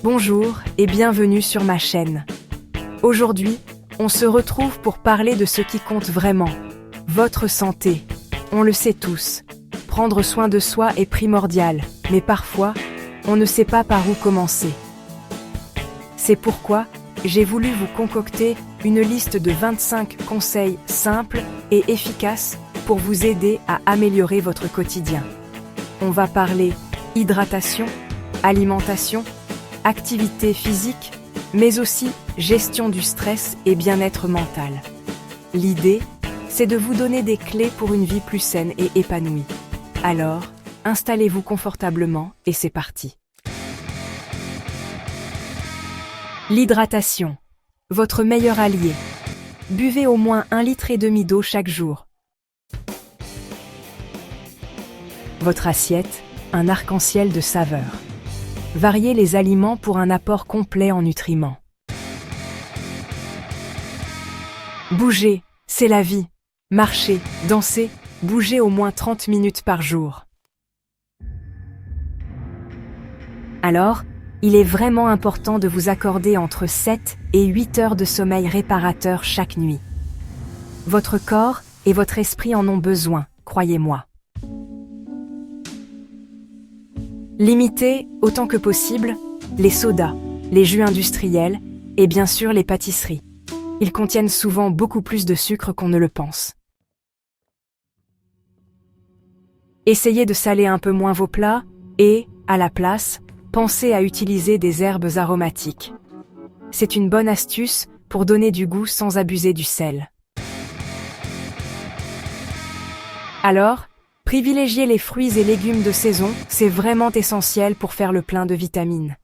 Bonjour et bienvenue sur ma chaîne. Aujourd'hui, on se retrouve pour parler de ce qui compte vraiment, votre santé. On le sait tous, prendre soin de soi est primordial, mais parfois, on ne sait pas par où commencer. C'est pourquoi j'ai voulu vous concocter une liste de 25 conseils simples et efficaces pour vous aider à améliorer votre quotidien. On va parler hydratation, alimentation, activité physique, mais aussi gestion du stress et bien-être mental. L'idée, c'est de vous donner des clés pour une vie plus saine et épanouie. Alors, installez-vous confortablement et c'est parti. L'hydratation, votre meilleur allié. Buvez au moins 1,5 litre d'eau chaque jour. Votre assiette, un arc-en-ciel de saveurs. Variez les aliments pour un apport complet en nutriments. Bougez, c'est la vie. Marchez, dansez, bougez au moins 30 minutes par jour. Alors, il est vraiment important de vous accorder entre 7 et 8 heures de sommeil réparateur chaque nuit. Votre corps et votre esprit en ont besoin, croyez-moi. Limitez, autant que possible, les sodas, les jus industriels et bien sûr les pâtisseries. Ils contiennent souvent beaucoup plus de sucre qu'on ne le pense. Essayez de saler un peu moins vos plats et, à la place, pensez à utiliser des herbes aromatiques. C'est une bonne astuce pour donner du goût sans abuser du sel. Alors, privilégiez les fruits et légumes de saison, c'est vraiment essentiel pour faire le plein de vitamines.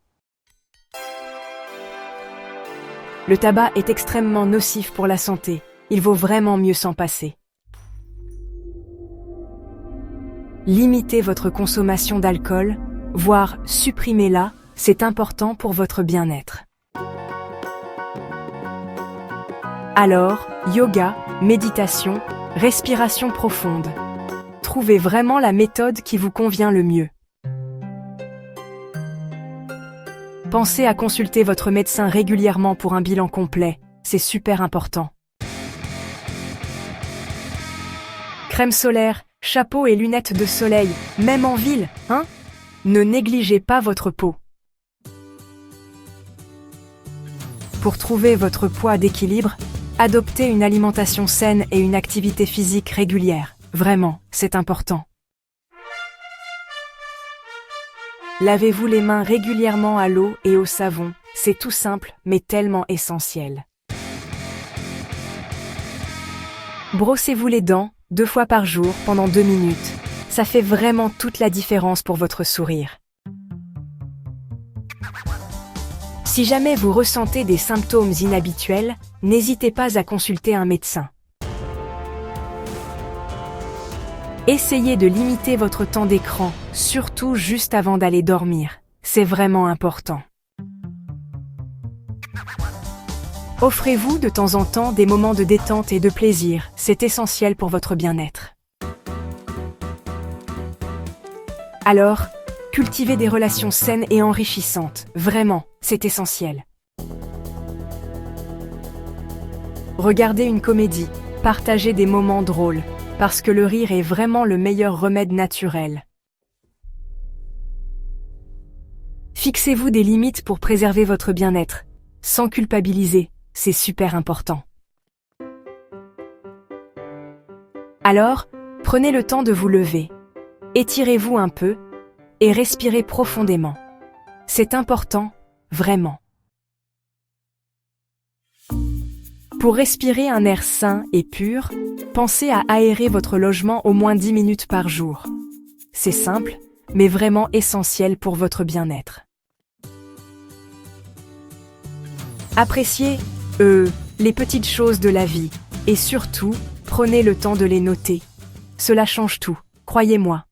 Le tabac est extrêmement nocif pour la santé, il vaut vraiment mieux s'en passer. Limitez votre consommation d'alcool, voire supprimez-la, c'est important pour votre bien-être. Alors, yoga, méditation, respiration profonde. Trouvez vraiment la méthode qui vous convient le mieux. Pensez à consulter votre médecin régulièrement pour un bilan complet, c'est super important. Crème solaire, chapeau et lunettes de soleil, même en ville, hein? Ne négligez pas votre peau. Pour trouver votre poids d'équilibre, adoptez une alimentation saine et une activité physique régulière. Vraiment, c'est important. Lavez-vous les mains régulièrement à l'eau et au savon, c'est tout simple mais tellement essentiel. Brossez-vous les dents 2 fois par jour pendant 2 minutes. Ça fait vraiment toute la différence pour votre sourire. Si jamais vous ressentez des symptômes inhabituels, n'hésitez pas à consulter un médecin. Essayez de limiter votre temps d'écran, surtout juste avant d'aller dormir. C'est vraiment important. Offrez-vous de temps en temps des moments de détente et de plaisir, c'est essentiel pour votre bien-être. Alors, cultivez des relations saines et enrichissantes, vraiment, c'est essentiel. Regardez une comédie, partagez des moments drôles, parce que le rire est vraiment le meilleur remède naturel. Fixez-vous des limites pour préserver votre bien-être, sans culpabiliser, c'est super important. Alors, prenez le temps de vous lever, étirez-vous un peu et respirez profondément. C'est important, vraiment. Pour respirer un air sain et pur, pensez à aérer votre logement au moins 10 minutes par jour. C'est simple, mais vraiment essentiel pour votre bien-être. Appréciez, les petites choses de la vie, et surtout, prenez le temps de les noter. Cela change tout, croyez-moi.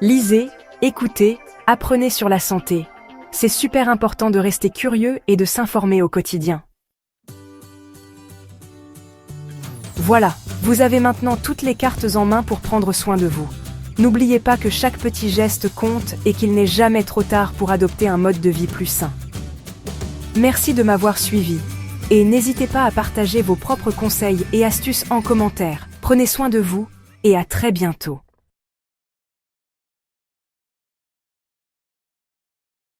Lisez, écoutez, apprenez sur la santé. C'est super important de rester curieux et de s'informer au quotidien. Voilà, vous avez maintenant toutes les cartes en main pour prendre soin de vous. N'oubliez pas que chaque petit geste compte et qu'il n'est jamais trop tard pour adopter un mode de vie plus sain. Merci de m'avoir suivi. Et n'hésitez pas à partager vos propres conseils et astuces en commentaire. Prenez soin de vous et à très bientôt.